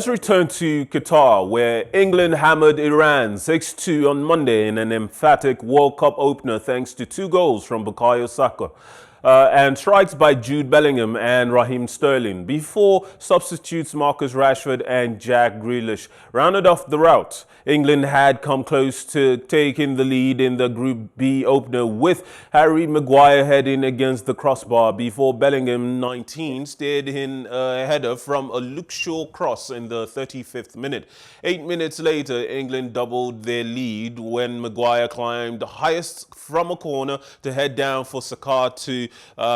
Let's return to Qatar, where England hammered Iran 6-2 on Monday in an emphatic World Cup opener thanks to 2 goals from Bukayo Saka and strikes by Jude Bellingham and Raheem Sterling before substitutes Marcus Rashford and Jack Grealish rounded off the rout. England had come close to taking the lead in the Group B opener with Harry Maguire heading against the crossbar before Bellingham, 19, steered in a header from a Luke Shaw cross in the 35th minute. 8 minutes later, England doubled their lead when Maguire climbed highest from a corner to head down for Saka to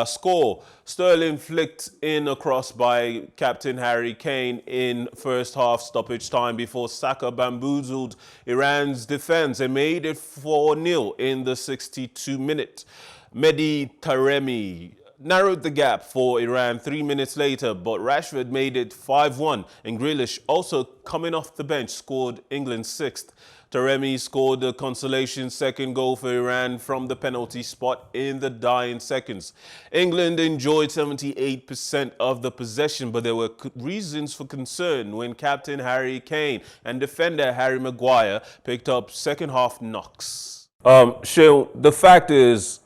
score. Sterling flicked in a cross by captain Harry Kane in first half stoppage time before Saka bamboozled Iran's defense and made it 4-0 in the 62nd minute. Mehdi Taremi narrowed the gap for Iran 3 minutes later, but Rashford made it 5-1, and Grealish, also coming off the bench, scored England's 6th. Taremi scored the consolation second goal for Iran from the penalty spot in the dying seconds. England enjoyed 78% of the possession, but there were reasons for concern when captain Harry Kane and defender Harry Maguire picked up second half knocks. Seun, the fact is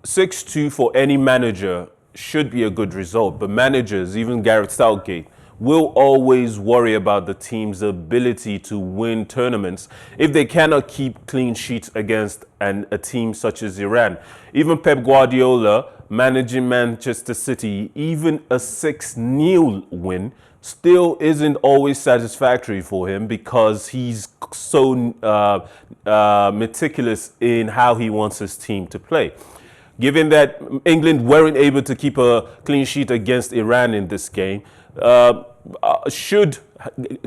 6-2 for any manager should be a good result, but managers, even Gareth Southgate, will always worry about the team's ability to win tournaments if they cannot keep clean sheets against a team such as Iran. Even Pep Guardiola, managing Manchester City, even a 6-0 win still isn't always satisfactory for him because he's so meticulous in how he wants his team to play. Given that England weren't able to keep a clean sheet against Iran in this game, should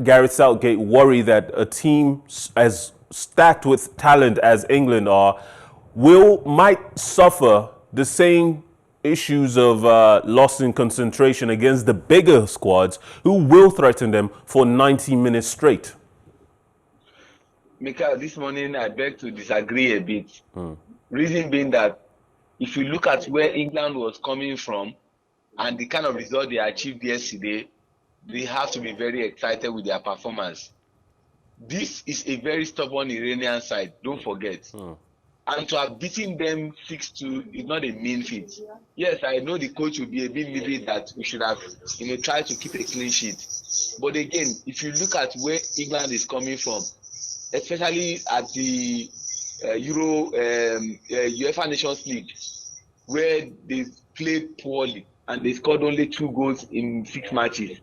Gareth Southgate worry that a team as stacked with talent as England are might suffer the same issues of loss in concentration against the bigger squads who will threaten them for 90 minutes straight? Mika, this morning I beg to disagree a bit. Reason being that if you look at where England was coming from and the kind of result they achieved yesterday, they have to be very excited with their performance. This is a very stubborn Iranian side, don't forget. And to have beaten them 6-2 is not a mean feat. Yes, I know the coach will be a bit livid that we should have tried to keep a clean sheet. But again, if you look at where England is coming from, especially at the UEFA Nations League, where they played poorly and they scored only 2 goals in 6 matches.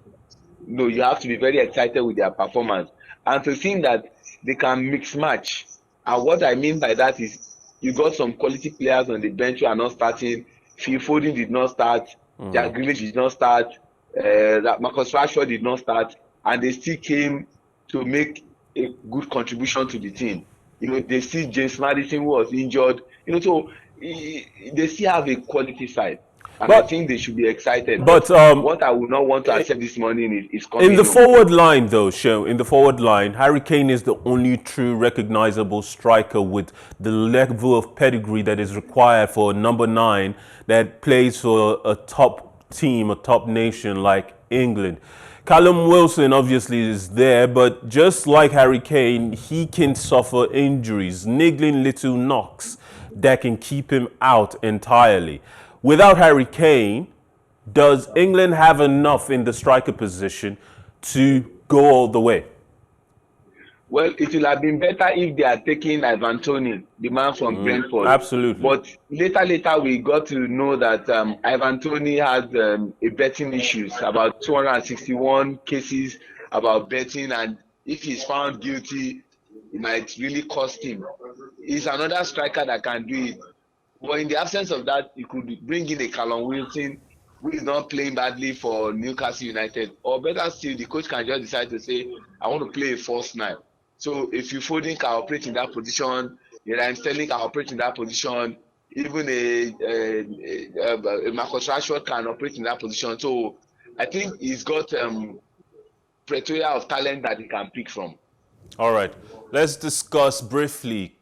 No, you have to be very excited with their performance. And to think that they can mix match. And what I mean by that is you got some quality players on the bench who are not starting. Phil Foden did not start. Jack Grealish did not start. Marcus Rashford did not start. And they still came to make a good contribution to the team. They see James Maddison who was injured. So they still have a quality side. And I think they should be excited. But what I would not want to accept this morning is coming. In the forward line, though, Seun, in the forward line, Harry Kane is the only true recognizable striker with the level of pedigree that is required for a number 9 that plays for a top team, a top nation like England. Callum Wilson obviously is there, but just like Harry Kane, he can suffer injuries, niggling little knocks that can keep him out entirely. Without Harry Kane, does England have enough in the striker position to go all the way? Well, it will have been better if they are taking Ivan Toney, the man from Brentford. Absolutely. But later we got to know that Ivan Toney had betting issues, about 261 cases about betting, and if he's found guilty, it might really cost him. He's another striker that can do it. But in the absence of that, you could bring in a Callum Wilson who is not playing badly for Newcastle United. Or better still, the coach can just decide to say, I want to play a false 9. So if you Foden can operate in that position, Raheem Sterling can operate in that position, even a Marcus Rashford can operate in that position. So I think he's got plethora of talent that he can pick from. All right. Let's discuss briefly